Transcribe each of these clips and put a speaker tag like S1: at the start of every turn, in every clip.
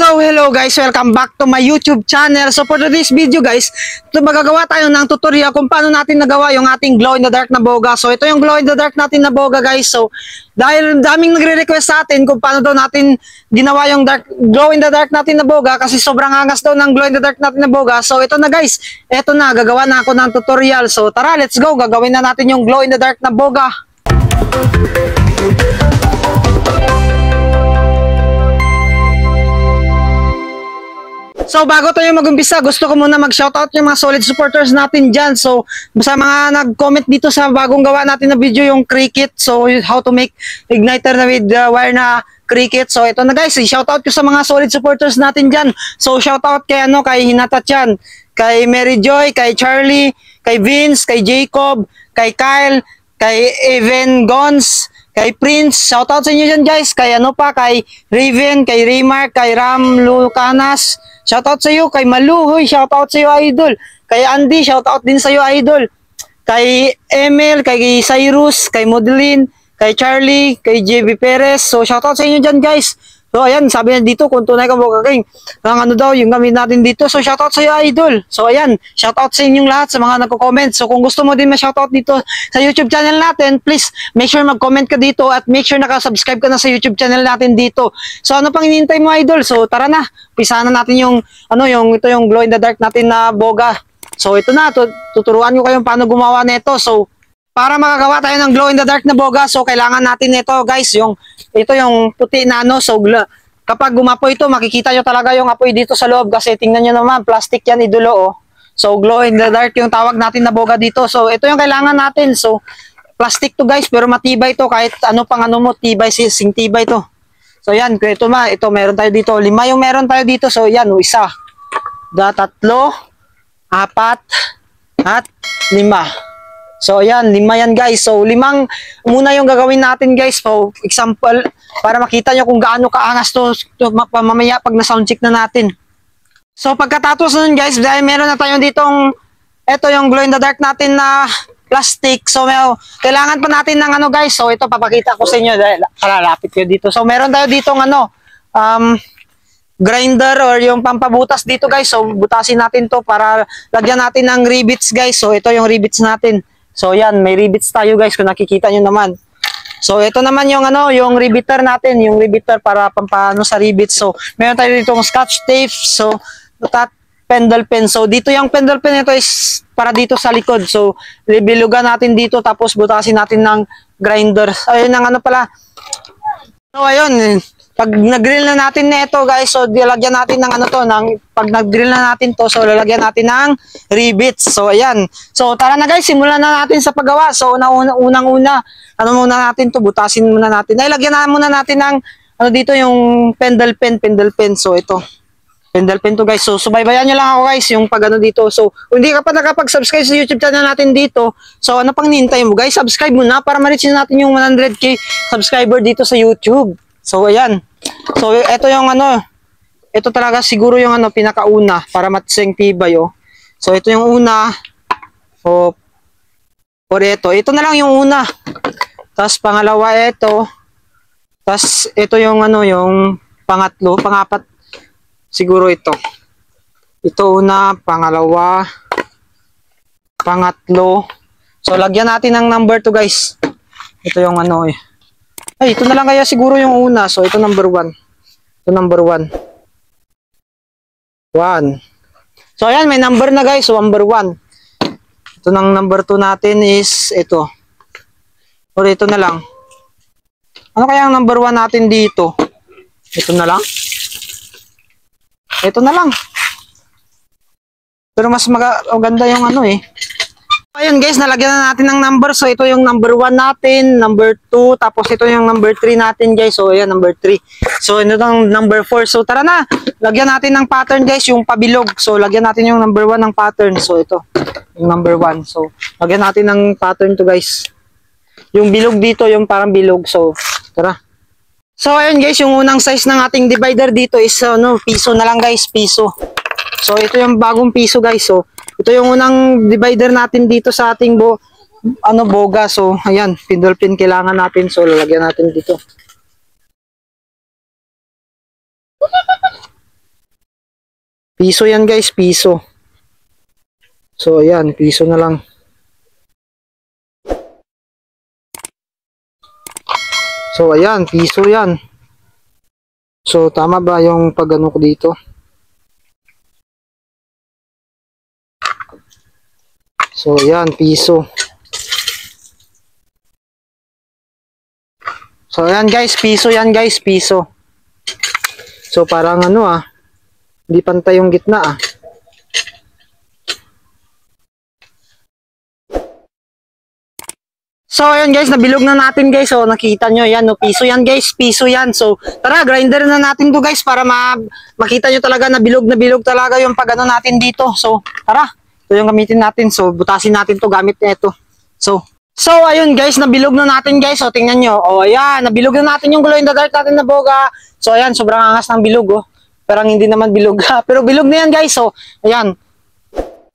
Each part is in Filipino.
S1: Hello guys, welcome back to my YouTube channel. So for today's video guys, magagawa tayo ng tutorial kung paano natin nagawa yung ating glow in the dark na boga. So ito yung glow in the dark natin na boga guys. So dahil daming nagre-request sa atin kung paano daw natin ginawa yung glow in the dark natin na boga kasi sobrang angas daw ng glow in the dark natin na boga. So ito na guys, ito na, gagawa na ako ng tutorial. So tara, let's go, gagawin na natin yung glow in the dark na boga. So bago tayo mag-umpisa, gusto ko muna mag-shoutout yung mga solid supporters natin dyan. So sa mga nag-comment dito sa bagong gawa natin na video, yung Cricut. So how to make igniter na with wire na Cricut. So ito na guys, shoutout ko sa mga solid supporters natin dyan. So shoutout kay kay Hinata Chan, kay Mary Joy, kay Charlie, kay Vince, kay Jacob, kay Kyle, kay Evan Gons, kay Prince. Shoutout sa inyo dyan guys. Kay kay Raven, kay Raymark, kay Ram Lucanas. Shoutout sa iyo. Kay Maluhoy, shoutout sa iyo idol. Kay Andy, shoutout din sa iyo idol. Kay Emil, kay Cyrus, kay Modeline, kay Charlie, kay JB Perez. So shoutout sa inyo dyan guys. So ayan, sabi na dito kung tunay ka boga king, ang daw yung gamit natin dito. So shoutout sa iyo idol. So ayan, shoutout sa inyong lahat sa mga nagko-comment. So kung gusto mo din ma-shoutout dito sa YouTube channel natin, please make sure mag-comment ka dito at make sure naka-subscribe ka na sa YouTube channel natin dito. So ano pang hinihintay mo idol? So tara na, umpisa na natin yung ito yung glow in the dark natin na boga. So ito na, tuturuan ko kayo paano gumawa nito. So para makagawa tayo ng glow in the dark na boga, so kailangan natin ito guys, ito yung puti na so kapag gumapoy ito, makikita nyo talaga yung apoy dito sa loob kasi tingnan nyo naman, plastic yan idulo. So glow in the dark yung tawag natin na boga dito. So ito yung kailangan natin. So plastic to guys, pero matibay to, kahit ano pang mo, tibay, sing tibay to. So yan, ito meron tayo dito, 5 yung meron tayo dito. So yan, 1, 2, 3, 4, at 5. So ayan, 5 yan guys. So 5 muna yung gagawin natin guys. So example, para makita nyo kung gaano kaangas to mamaya pag na-sound check na natin. So pagkatapos nun guys, dahil meron na tayo ditong, ito yung glow in the dark natin na plastic. So kailangan pa natin ng guys. So ito papakita ko sa inyo dahil kalalapit ko dito. So meron tayo ditong grinder or yung pampabutas dito guys. So butasin natin to para lagyan natin ng rivets guys. So ito yung rivets natin. So yan, may rivets tayo guys kung nakikita nyo naman. So ito naman yung yung riveter natin, yung riveter para pampano sa rivets. So meron tayo ditong scotch tape. So pendle pen. So dito yung pendle pen, ito is para dito sa likod. So bilugan natin dito tapos butasin natin ng grinder. Ayun ang pala. So ayun, pag nag-grill na natin na ito guys, so lalagyan natin ng pag nag-grill na natin to, so lalagyan natin ng rivets. So ayan. So tara na guys, simulan na natin sa paggawa. So unang-una, muna natin to, butasin muna natin. Lagyan na muna natin ng dito yung pendle pen. So ito, pendle pen to guys. So subaybayan nyo lang ako guys yung pag dito. So kung hindi ka pa nakapag-subscribe sa YouTube channel natin dito, so ano pang nihintay mo guys, subscribe mo na para ma-reach natin yung 100k subscriber dito sa YouTube. So ayan. So ito yung ito talaga siguro yung pinakauna para matising tibay So ito yung una. So or ito na lang yung una. Tapos pangalawa ito. Tapos ito yung yung pangatlo, pangapat siguro ito. Ito una, pangalawa, pangatlo. So lagyan natin ng number 2 guys. Ito yung Ay, ito na lang kaya siguro yung una. So ito number 1. Ito number 1. 1. So ayan, may number na guys. So number 1. Ito nang number 2 natin is ito. Or ito na lang. Ano kaya ang number 1 natin dito? Ito na lang. Ito na lang. Pero mas maganda yung Ayun guys, nalagyan na natin ng number. So ito yung number 1 natin, number 2, tapos ito yung number 3 natin guys. So ayan, number 3. So ito yung number 4. So tara na, lagyan natin ng pattern guys, yung pabilog. So lagyan natin yung number 1 ng pattern. So ito, yung number 1. So lagyan natin ng pattern to guys. Yung bilog dito, yung parang bilog. So tara. So ayun guys, yung unang size ng ating divider dito is piso na lang guys, piso. So ito yung bagong piso guys. So ito yung unang divider natin dito sa ating boga. So ayan, pendle pin kailangan natin. So lalagyan natin dito. Piso yan guys, piso. So ayan, piso na lang. So ayan, piso yan. So tama ba yung pag-ano ko dito? So ayan, piso. So ayan guys, piso yan guys, piso. So parang ano hindi pantay yung gitna So ayun guys, nabilog na natin guys. So nakita nyo yan, no? Piso yan guys, piso yan. So tara, grinder na natin to guys para makita nyo talaga na bilog talaga yung pagano natin dito. So tara, ito yung gamitin natin. So butasin natin to gamit na ito. So ayun guys, nabilog na natin guys. So tingnan nyo, ayan, nabilog na natin yung glow in the dark natin na boga. So ayan, sobrang angas ng bilog Parang hindi naman bilog pero bilog na yan guys. So ayan,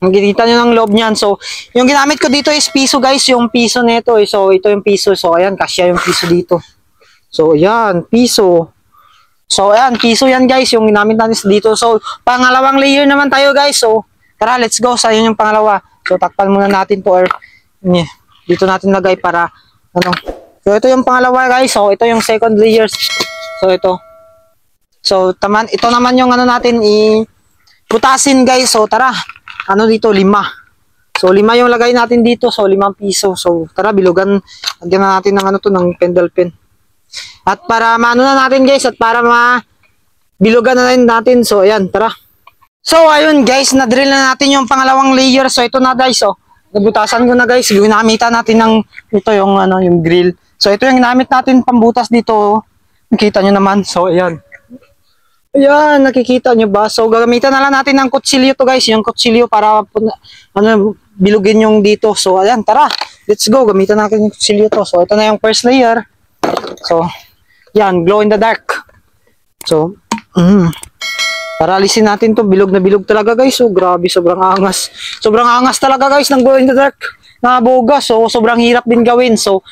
S1: makikita nyo ng loob niyan. So, yung ginamit ko dito is piso guys, yung piso nito. So, ito yung piso. So, ayan, kasya yung piso dito. So, ayan, piso. So, ayan, piso yan guys, yung ginamit natin dito. So, pangalawang layer naman tayo guys. So, tara, let's go. Sa yun yung pangalawa. So, takpan muna natin to or dito natin lagay para So, ito yung pangalawa guys. So, ito yung second layer. So, ito. So, ito naman yung natin butasin guys. So, tara. Dito, 5. So, 5 yung lagay natin dito. So, 5 piso. So, tara, bilugan. Lagyan na natin ng ng pendle pen. At para na natin guys, at para bilugan na rin natin. So, ayan, tara. So, ayun guys, na-drill na natin yung pangalawang layer. So, ito na guys, nabutasan ko na guys. Ginamitan natin ng, ito yung, yung grill. So, ito yung ginamit natin pambutas dito. Nakita nyo naman. So, ayan. Ayan, nakikita nyo ba? So, gagamitan na lang natin ng kutsilyo to guys. Yung kutsilyo para bilugin yung dito. So, ayan, tara. Let's go. Gamitan natin yung kutsilyo to. So, ito na yung first layer. So, yan, glow in the dark. So, para alisin natin to. Bilog na bilog talaga guys. So, grabe, sobrang angas. Sobrang angas talaga guys ng glow in the dark na boga. So, sobrang hirap din gawin. So,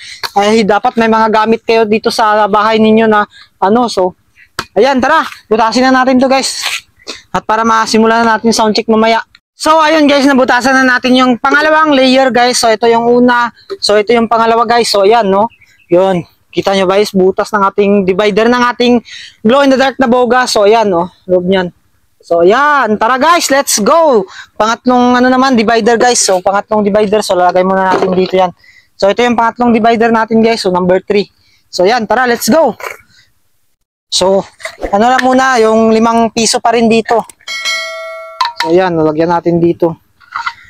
S1: dapat may mga gamit kayo dito sa bahay ninyo na so, ayan, tara, butasin na natin to guys. At para masimulan na natin sound check mamaya. So ayun guys, nabutasan na natin yung pangalawang layer guys. So ito yung una. So ito yung pangalawa guys. So ayan Yun. Kita nyo guys, butas ng ating divider ng ating glow in the dark na boga. So ayan loob niyan. So ayan, tara guys, let's go. Pangatlong naman divider guys. So pangatlong divider. So lalagay muna natin dito yan. So ito yung pangatlong divider natin guys. So number 3. So ayan, tara, let's go. So, lang muna, yung 5 piso pa rin dito. So, ayan, nalagyan natin dito.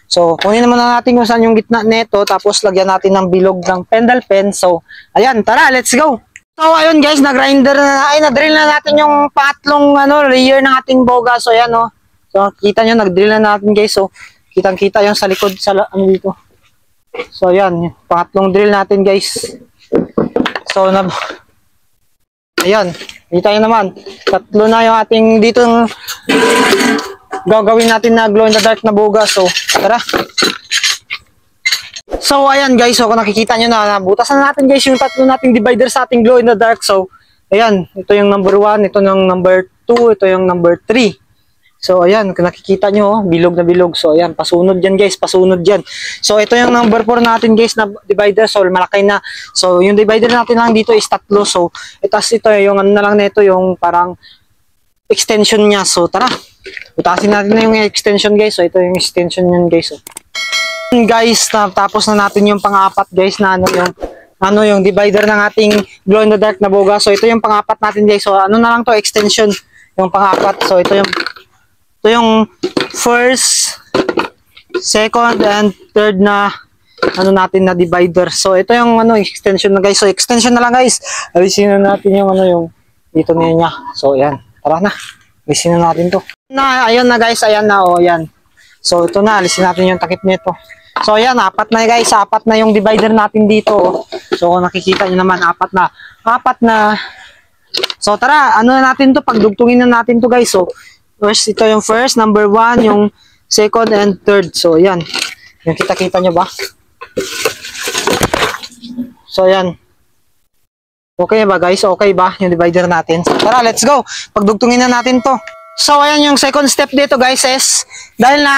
S1: So, kunin naman natin kung saan yung gitna neto, tapos lagyan natin ng bilog ng pendle pen. So, ayan, tara, let's go! So, ayun guys, na-drill na natin yung pangatlong layer ng ating boga. So, ayan So, kita nyo, nag-drill na natin guys. So, kitang-kita yung sa likod, dito. So, ayan, yung pangatlong drill natin guys. So, ayan. Kita nyo naman, 3 na yung ating ditong gagawin natin na glow in the dark na boga. So, tara. So, ayan guys. So, kung nakikita nyo nabutasan na natin guys yung 3 nating divider sa ating glow in the dark. So, ayan. Ito yung number 1, ito yung number 2, ito yung number 3. So, ayan. Kung nakikita nyo, bilog na bilog. So, ayan. Pasunod dyan guys. Pasunod dyan. So, ito yung number 4 natin guys na divider. So, malaki na. So, yung divider natin lang dito is 3. So, ito yung na lang nito yung parang extension niya. So, tara. Butasin natin na yung extension guys. So, ito yung extension niyan guys. So, guys, tapos na natin yung pang-apat guys na yung divider ng ating glow in the dark na boga. So, ito yung pang-apat natin guys. So, na lang to extension yung pang-apat. So, ito yung first, second, and third na natin na divider. So, ito yung extension na guys. So, extension na lang guys. Alisin na natin yung yung dito niya. So, ayan. Tara na. Alisin na natin to. Ayun na guys. Ayan na. Ayan. So, ito na. Alisin natin yung takip nito. So, ayan. 4 na guys. 4 na yung divider natin dito. So, kung nakikita nyo naman, 4 na. 4 na. So, tara. Na natin to? Pagdugtungin na natin to guys. So, ito yung first, number 1, yung second, and third. So, ayan. Yung kita-kita nyo ba? So, ayan. Okay ba guys? Okay ba yung divider natin? So, tara, let's go. Pagdugtungin na natin to. So, ayan yung second step dito guys is, dahil na,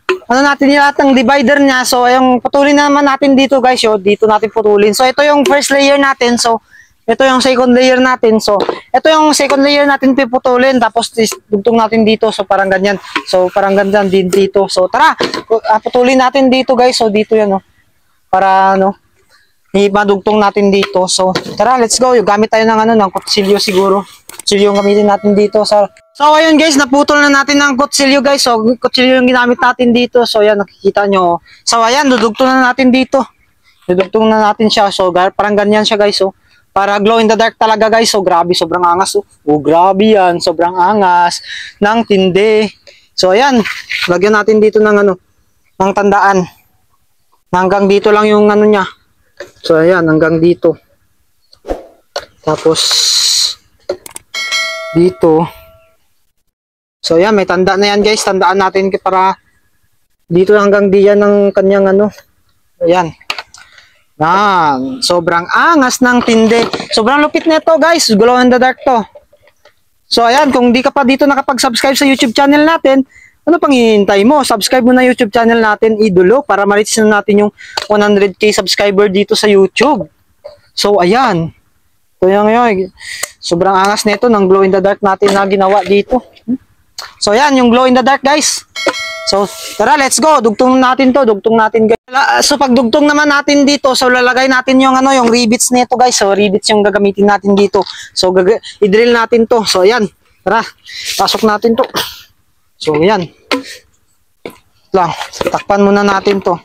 S1: ano natin yung lahat ng divider niya, so, yung putulin naman natin dito guys, yo, dito natin putulin. So, ito yung first layer natin, so, ito yung second layer natin, so, ito yung second layer natin piputulin, tapos dugtong natin dito, so, parang ganyan. So, parang ganyan din dito. So, tara, putulin natin dito guys, so, dito yan, para, madugtong natin dito. So, tara, let's go. Yung gamit tayo ng ng kutsilyo siguro. Kutsilyo yung gamitin natin dito. So, ayun guys, naputol na natin ng kutsilyo guys. So, kutsilyo yung ginamit natin dito. So, ayan, nakikita nyo. So, ayan, dudugtong na natin dito. Dudugtong na natin siya. So, parang ganyan siya guys. So, para glow in the dark talaga guys. So, grabe, sobrang angas. Oh, grabe yan. Sobrang angas ng tindi. So, ayan, lagyan natin dito ng ng tandaan. Hanggang dito lang yung niya. So, ayan, hanggang dito. Tapos, dito. So, ayan, may tanda na yan, guys. Tandaan natin para dito hanggang diyan ng kanyang Ayan. Yan. Sobrang angas ng tindi. Sobrang lupit nito, guys. Glow in the dark to. So, ayan, kung di ka pa dito nakapag-subscribe sa YouTube channel natin, ano pang hinihintay mo? Subscribe mo na YouTube channel natin, Idolo, para ma-reach na natin yung 100k subscriber dito sa YouTube. So, ayan. So, yun. Sobrang angas nito ng glow in the dark natin na ginawa dito. So, ayan, yung glow in the dark, guys. So, tara, let's go. Dugtong natin to. Dugtong natin, guys. So, pag dugtong naman natin dito, so, lalagay natin yung yung rivets nito, guys. So, rivets yung gagamitin natin dito. So, i-drill natin to. So, ayan. Tara, pasok natin to. So, yan. Lang, takpan muna natin to.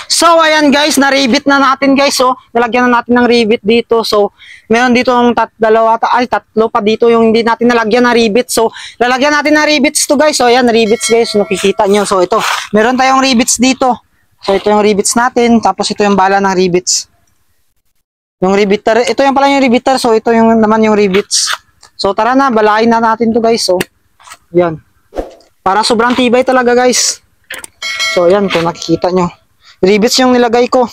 S1: So, ayan guys, na-rivet na natin guys. So, nalagyan na natin ng rivet dito. So, meron dito yung tatlo pa dito yung hindi natin nalagyan na rivet. So, lalagyan natin ng rivets to guys. So, ayan, rivets guys. Nakikita nyo. So, ito. Meron tayong rivets dito. So, ito yung rivets natin. Tapos, ito yung bala ng rivets. Yung riveter. Ito yung pala yung riveter. So, ito yung naman yung rivets. So, tara na, balain na natin to guys. So, yan. Para sobrang tibay talaga guys. So, yan, kung nakikita nyo. Rivets yung nilagay ko.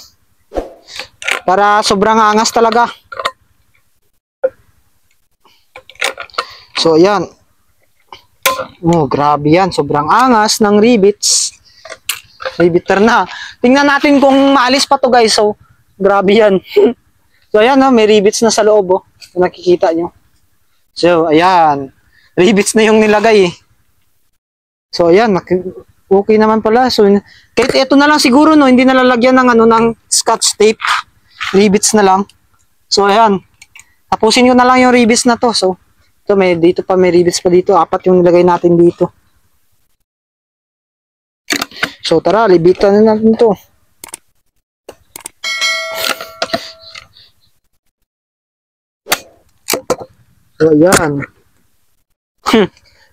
S1: Para sobrang angas talaga. So, yan. Oh, grabe yan. Sobrang angas ng rivets. Riveter na. Tingnan natin kung maalis pa to guys. So, grabe yan. So, ayan, may rivets na sa loob. Kung nakikita nyo. So, ayan. Rivets na yung nilagay eh. So, ayan. Okay naman pala. So, kahit ito na lang siguro, hindi na lalagyan ng, ng scotch tape. Rivets na lang. So, ayan. Tapusin ko na lang yung rivets na to. So, ito, dito pa may rivets pa dito. 4 yung nilagay natin dito. So, tara. Libitan na natin to. So, ayan.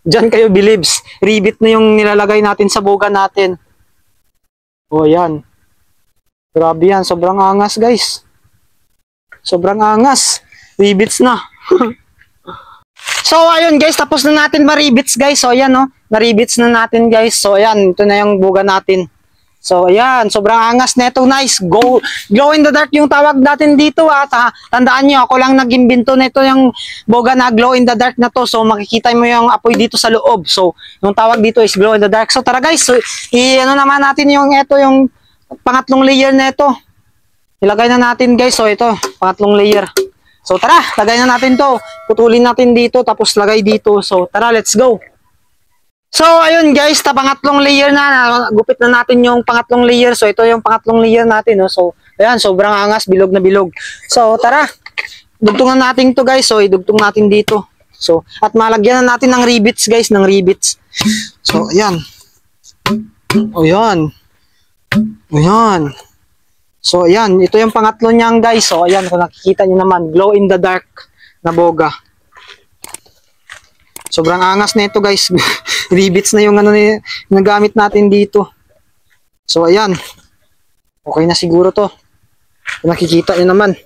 S1: Diyan kayo believes. Rivet na yung nilalagay natin sa boga natin. O, ayan. Grabe yan. Sobrang angas, guys. Sobrang angas. Rivets na. So, ayun, guys. Tapos na natin ma-rivets, guys. So, ayan, na-rivets na natin, guys. So, ayan. Ito na yung boga natin. So, ayan, sobrang angas neto, nice. Glow in the dark yung tawag natin dito at tandaan nyo, ako lang nag-imbento nito yung boga na glow in the dark na to. So, makikita mo yung apoy dito sa loob. So, yung tawag dito is glow in the dark. So, tara guys, so, ano naman natin yung yung pangatlong layer neto. Ilagay na natin guys. So, ito, pangatlong layer. So, tara, lagay na natin to. Putulin natin dito, tapos lagay dito. So, tara, let's go. So, ayun guys, pangatlong layer na. Gupit na natin yung pangatlong layer. So, ito yung pangatlong layer natin. So, ayan, sobrang angas, bilog na bilog. So, tara. Dugtungan natin to guys. So, idugtong natin dito. So, at malagyan na natin ng rivets guys, ng rivets. So, ayan. O, yan. O, yan. So, ayan. Ito yung pangatlo niyan guys. So, ayan, kung nakikita nyo naman, glow in the dark na boga. Sobrang angas na ito guys. Rivets na yung nagamit natin dito. So, ayan. Okay na siguro to. Kung nakikita nyo naman.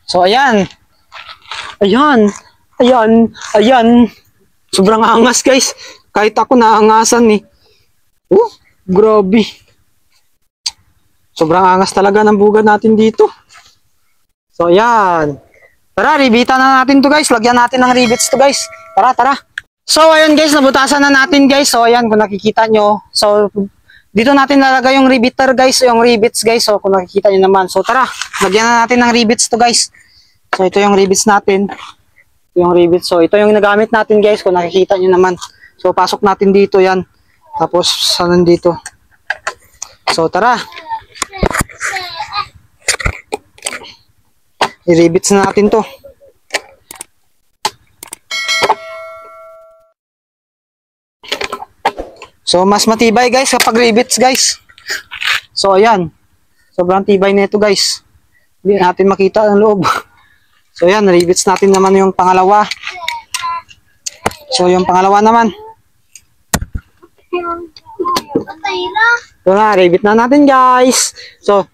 S1: So, ayan. Ayan. Ayan. Ayan. Sobrang angas guys. Kahit ako naangasan eh. Oh, grabe. Sobrang angas talaga ng buga natin dito. So, ayan. Tara, ribitan na natin to guys. Lagyan natin ng rivets to guys. Tara, tara. So, ayan guys, nabutasan na natin guys. So, ayan, kung nakikita nyo. So, dito natin lalagay yung riveter guys. Yung rivets guys. So, kung nakikita nyo naman. So, tara, lagyan na natin ng rivets to guys. So, ito yung rivets natin. Ito yung rivets. So, ito yung nagamit natin guys. Kung nakikita nyo naman. So, pasok natin dito yan. Tapos, saan dito? So, tara. I-rivets na natin to. So, mas matibay guys kapag rivets guys. So, ayan. Sobrang tibay na ito guys. Hindi natin makita ang loob. So, ayan. Rivets natin naman yung pangalawa. So, yung pangalawa naman. So, na. Rivet na natin guys. So,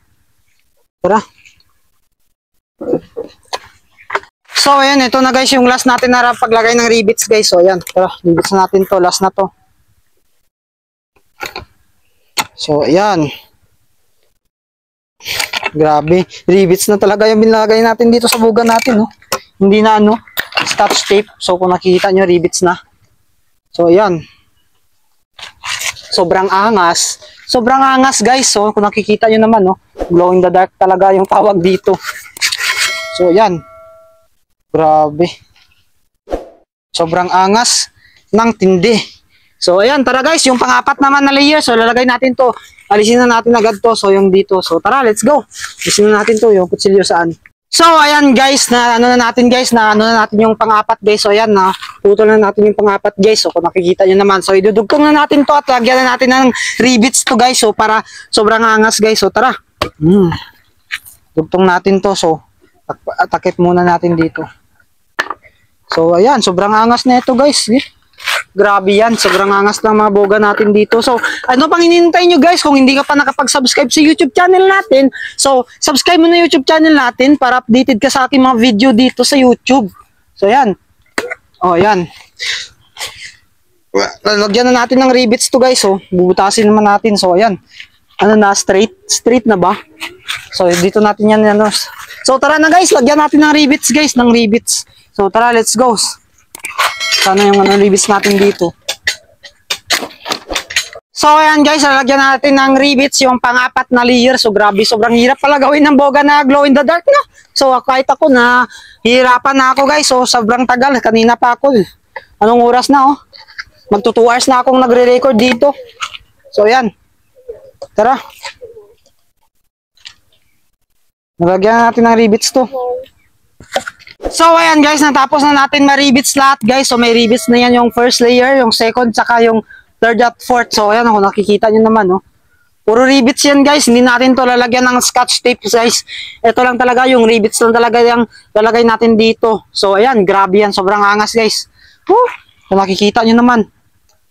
S1: tara. So, ayan, ito na guys yung last natin na paglagay ng rivets guys. So, ayan, tara, rivets na natin to, last na to. So, ayan. Grabe, rivets na talaga yung binlagay natin dito sa bugan natin, no? Hindi na ano, scotch tape. So, kung nakikita nyo, rivets na. So, ayan. Sobrang angas. Sobrang angas guys. So, kung nakikita nyo naman, no? Glow in the dark talaga yung tawag dito. So, ayan. Grabe. Sobrang angas ng tindi. So, ayan. Tara guys, yung pang-apat naman na layer. So, lalagay natin to. Alisin na natin agad to. So, yung dito. So, tara, let's go. Alisin na natin to. Yung kutsilyo saan. So, ayan guys. Na ano na natin guys. Na ano na natin yung pang-apat guys. So, ayan na. Putol na natin yung pang-apat guys. So, kung nakikita nyo naman. So, idudugtong na natin to. At lagyan na natin ng rivets to guys. So, para sobrang angas guys. So, tara. Dugtong natin to. So, takip muna natin dito. So, ayan, sobrang angas na ito guys. Grabe yan, sobrang angas ng mga boga natin dito. So, ano pang hinihintay nyo guys kung hindi ka pa nakapag-subscribe sa YouTube channel natin? So, subscribe mo na YouTube channel natin para updated ka sa aking mga video dito sa YouTube. So, ayan. O, ayan. Lagyan na natin ng rivets to guys. So, bubutasin naman natin. So, ayan. Ano na, straight? Straight na ba? So, dito natin yan. Ano. So, tara na guys, lagyan natin ng rivets guys, ng rivets. So, tara, let's go. Sana yung rivets natin dito. So, ayan guys, lalagyan natin ng rivets yung pang-apat na layer. So, grabe, sobrang hirap pala gawin ng boga na glow in the dark na. So, kahit ako na, hirapan na ako guys. So, sobrang tagal. Kanina pa ako. Anong oras na oh? Magto 2 hours na akong nagre-record dito. So, ayan. Tara. Nalagyan natin ng rivets to. So, ayan guys, natapos na natin ma-rivets lahat guys. So, may rivets na yan yung first layer, yung second, tsaka yung third at fourth. So, ayan, kung nakikita nyo naman, no? Puro rivets yan guys. Hindi natin to lalagyan ng scotch tape guys. Ito lang talaga, yung rivets lang talaga yung lalagay natin dito. So, ayan, grabe yan. Sobrang angas guys. Kung nakikita nyo naman.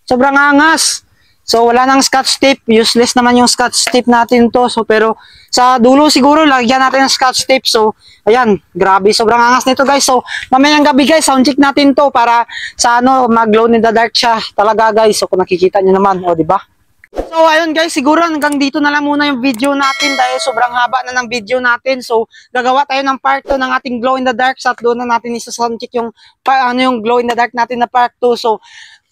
S1: Sobrang angas. So, wala nang scotch tape. Useless naman yung scotch tape natin to. So, pero sa dulo siguro, lagyan natin ng scotch tape. So, ayan, grabe. Sobrang angas nito guys. So, mamayang gabi guys, sound check natin to para sa ano, mag-glow in the dark siya talaga guys. So, kung nakikita nyo naman, o, diba? So, ayun guys, siguro hanggang dito na lang muna yung video natin dahil sobrang haba na ng video natin. So, gagawa tayo ng part 2 ng ating glow in the dark. At doon na natin isa-sound check yung, yung glow in the dark natin na part 2. So,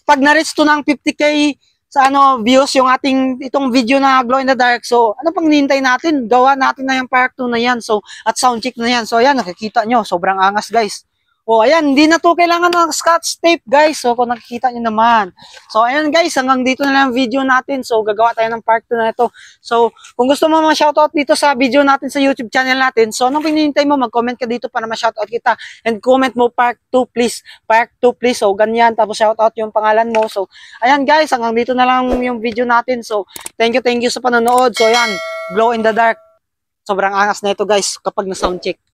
S1: pag na-reach to ng 50k sa views yung ating itong video na glow in the dark. So, ano pang hinihintay natin? Gawa natin na yung part 2 na yan. So, at sound check na yan. So, ayan, nakikita nyo. Sobrang angas, guys. O, ayan, hindi na to kailangan ng scotch tape, guys. So, kung nakikita nyo naman. So, ayan, guys, hanggang dito na lang ang video natin. So, gagawa tayo ng part 2 na ito. So, kung gusto mo ma-shoutout dito sa video natin sa YouTube channel natin, so, anong hinihintay mo? Mag-comment ka dito para ma-shoutout kita. And comment mo part 2, please. Part 2, please. So, ganyan. Tapos, shoutout yung pangalan mo. So, ayan, guys, hanggang dito na lang yung video natin. So, thank you sa panonood. So, ayan, glow in the dark. Sobrang angas na ito, guys, kapag na-sound check.